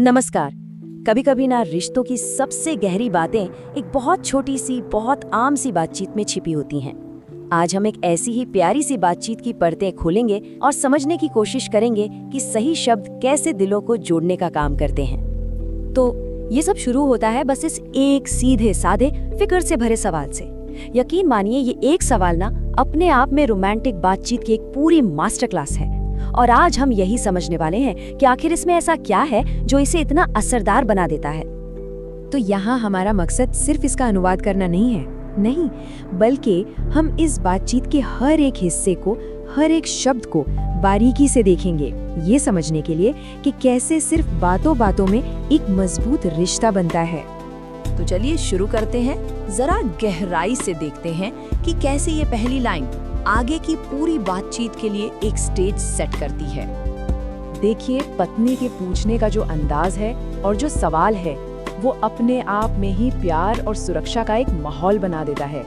नमस्कार। कभी कभी ना रिश्तों की सबसे गहरी बातें एक बहुत छोटी सी बहुत आम सी बातचीत में छिपी होती हैं। आज हम एक ऐसी ही प्यारी सी बातचीत की परतें खोलेंगे और समझने की कोशिश करेंगे कि सही शब्द कैसे दिलों को जोड़ने का काम करते हैं। तो ये सब शुरू होता है बस इस एक सीधे साधे फिक्र से भरे सवाल से। यकीन मानिए ये एक सवाल ना अपने आप में रोमांटिक बातचीत की एक पूरी मास्टर क्लास है। और आज हम यही समझने वाले हैं कि आखिर इसमें ऐसा क्या है जो इसे इतना असरदार बना देता है। तो यहाँ हमारा मकसद सिर्फ इसका अनुवाद करना नहीं है, नहीं, बल्कि हम इस बातचीत के हर एक हिस्से को, हर एक शब्द को बारीकी से देखेंगे, ये समझने के लिए कि कैसे सिर्फ बातों बातों में एक मजबूत रिश्ता बनता है। तो चलिए शुरू करते हैं। जरा गहराई से देखते हैं कि कैसे ये पहली लाइन आगे की पूरी बातचीत के लिए एक स्टेज सेट करती है। देखिए, पत्नी के पूछने का जो अंदाज है और जो सवाल है वो अपने आप में ही प्यार और सुरक्षा का एक माहौल बना देता है।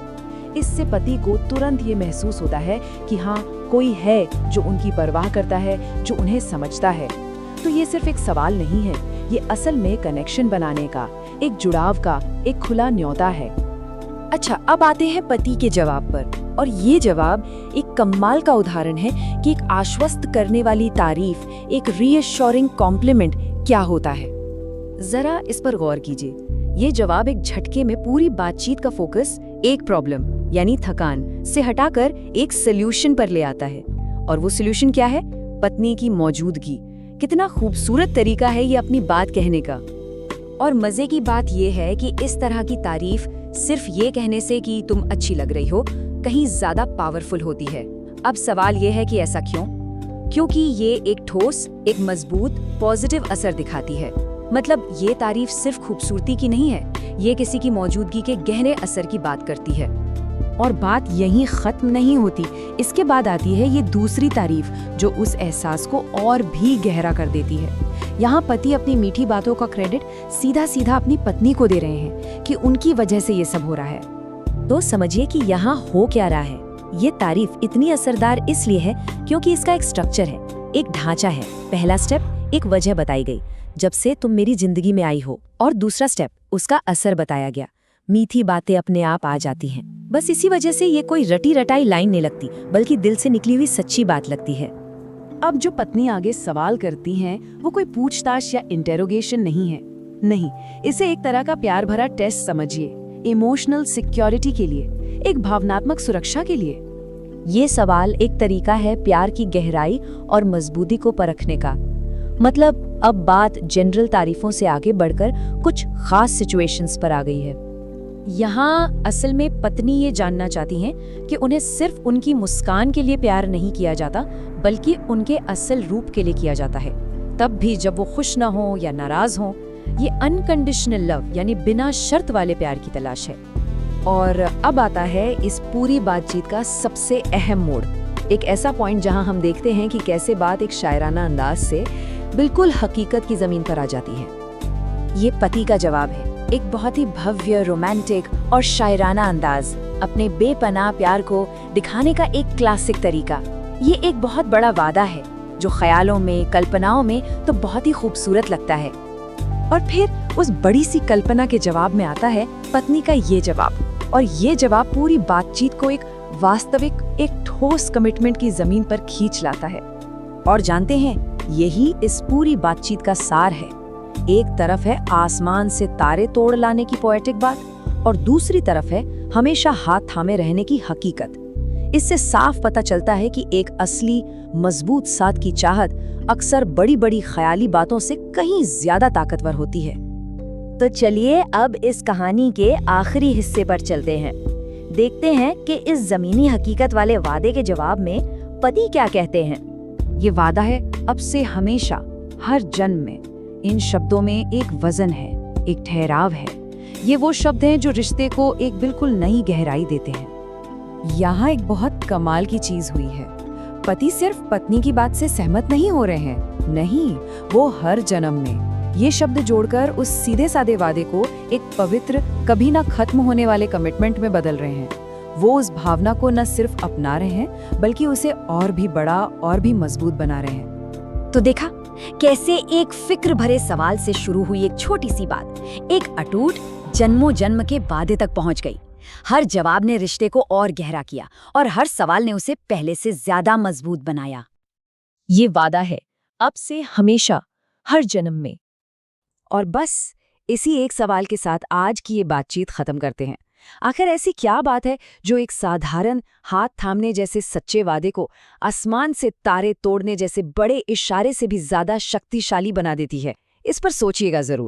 इससे पति को तुरंत ये महसूस होता है कि हाँ, कोई है जो उनकी परवाह करता है, जो उन्हें समझता है। तो ये सिर्फ एक सवाल नहीं है, ये असल में कनेक्शन बनाने का, एक जुड़ाव का एक खुला न्योता है। अच्छा, अब आते हैं पति के जवाब पर। और ये जवाब एक कमाल का उदाहरण है कि एक आश्वस्त करने वाली तारीफ, एक रीअश्योरिंग कॉम्प्लीमेंट क्या होता है। जरा इस पर गौर कीजिए। ये जवाब एक झटके में पूरी बातचीत का फोकस एक प्रॉब्लम यानी थकान से हटाकर एक सॉल्यूशन पर ले आता है। और वो सॉल्यूशन क्या है? पत्नी की मौजूदगी। कितना खूबसूरत तरीका है ये अपनी बात कहने का। और मजे की बात ये है कि इस तरह की तारीफ सिर्फ ये कहने से कि तुम अच्छी लग रही हो कहीं ज्यादा पावरफुल होती है। अब सवाल ये है कि ऐसा क्यों? क्योंकि ये एक ठोस, एक मजबूत, पॉजिटिव असर दिखाती है। मतलब ये तारीफ सिर्फ खूबसूरती की नहीं है, ये किसी की मौजूदगी के गहरे असर की बात करती है। और बात यहीं खत्म नहीं होती। इसके बाद आती है ये दूसरी तारीफ जो उस एहसास को और भी गहरा कर देती है। यहाँ पति अपनी मीठी बातों का क्रेडिट सीधा सीधा अपनी पत्नी को दे रहे हैं कि उनकी वजह से ये सब हो रहा है। तो समझिए कि यहाँ हो क्या रहा है। ये तारीफ इतनी असरदार इसलिए है क्योंकि इसका एक स्ट्रक्चर है, एक ढांचा है। पहला स्टेप, एक वजह बताई गई, जब से तुम मेरी जिंदगी में आई हो। और दूसरा स्टेप, उसका असर बताया गया। मीठी बातें अपने आप आ जाती हैं। बस इसी वजह से ये कोई रटी रटाई लाइन नहीं लगती, बल्कि दिल से निकली हुई सच्ची बात लगती है। अब जो पत्नी आगे सवाल करती हैं, वो कोई पूछताछ या इंटेरोगेशन नहीं है। नहीं, इसे एक तरह का प्यार भरा टेस्ट समझिए, इमोशनल सिक्योरिटी के लिए, एक भावनात्मक सुरक्षा के लिए। ये सवाल एक तरीका है प्यार की गहराई और मजबूती को परखने का। मतलब अब बात जनरल तारीफों से आगे बढ़कर कुछ खास सिचुएशंस पर आ गई है। यहाँ असल में पत्नी ये जानना चाहती हैं कि उन्हें सिर्फ उनकी मुस्कान के लिए प्यार नहीं किया जाता, बल्कि उनके असल रूप के लिए किया जाता है, तब भी जब वो खुश ना हो या नाराज हो। ये अनकंडीशनल लव यानी बिना शर्त वाले प्यार की तलाश है। और अब आता है इस पूरी बातचीत का सबसे अहम मोड़, एक ऐसा पॉइंट जहां हम देखते हैं कि कैसे बात एक शायराना अंदाज से बिल्कुल हकीकत की जमीन पर आ जाती है। ये पति का जवाब है, एक बहुत ही भव्य, रोमांटिक और शायराना अंदाज, अपने बेपनाह प्यार को दिखाने का एक क्लासिक तरीका। ये एक बहुत बड़ा वादा है जो ख्यालों में, कल्पनाओं में तो बहुत ही खूबसूरत लगता है। और फिर उस बड़ी सी कल्पना के जवाब में आता है पत्नी का ये जवाब। और ये जवाब पूरी बातचीत को एक वास्तविक, एक ठोस कमिटमेंट की जमीन पर खींच लाता है। और जानते हैं, यही इस पूरी बातचीत का सार है। एक तरफ है आसमान से तारे तोड़ लाने की पोएटिक बात, और दूसरी तरफ है हमेशा हाथ थामे रहने की हकीकत। इससे साफ पता चलता है कि एक असली मजबूत साथ की चाहत अक्सर बड़ी बड़ी ख्याली बातों से कहीं ज्यादा ताकतवर होती है। तो चलिए अब इस कहानी के आखिरी हिस्से पर चलते हैं। देखते हैं कि इस जमीनी हकीकत वाले वादे के जवाब में पति क्या कहते हैं। ये वादा है अब से हमेशा, हर जन्म में। इन शब्दों में एक वजन है, एक ठहराव है। ये वो शब्द हैं जो रिश्ते को एक बिल्कुल नई गहराई देते हैं। यहाँ एक बहुत कमाल की चीज हुई है। पति सिर्फ पत्नी की बात से सहमत नहीं हो रहे हैं, नहीं, वो हर जन्म में ये शब्द जोड़कर उस सीधे साधे वादे को एक पवित्र, कभी ना खत्म होने वाले कमिटमेंट में बदल रहे हैं। वो उस भावना को न सिर्फ अपना रहे हैं, बल्कि उसे और भी बड़ा और भी मजबूत बना रहे हैं। तो देखा, कैसे एक फिक्र भरे सवाल से शुरू हुई एक छोटी सी बात एक अटूट जन्मों जन्म के वादे तक पहुंच गई। हर जवाब ने रिश्ते को और गहरा किया और हर सवाल ने उसे पहले से ज्यादा मजबूत बनाया। ये वादा है, अब से हमेशा, हर जन्म में। और बस इसी एक सवाल के साथ आज की ये बातचीत खत्म करते हैं। आखिर ऐसी क्या बात है जो एक साधारण हाथ थामने जैसे सच्चे वादे को आसमान से तारे तोड़ने जैसे बड़े इशारे से भी ज्यादा शक्तिशाली बना देती है? इस पर सोचिएगा जरूर।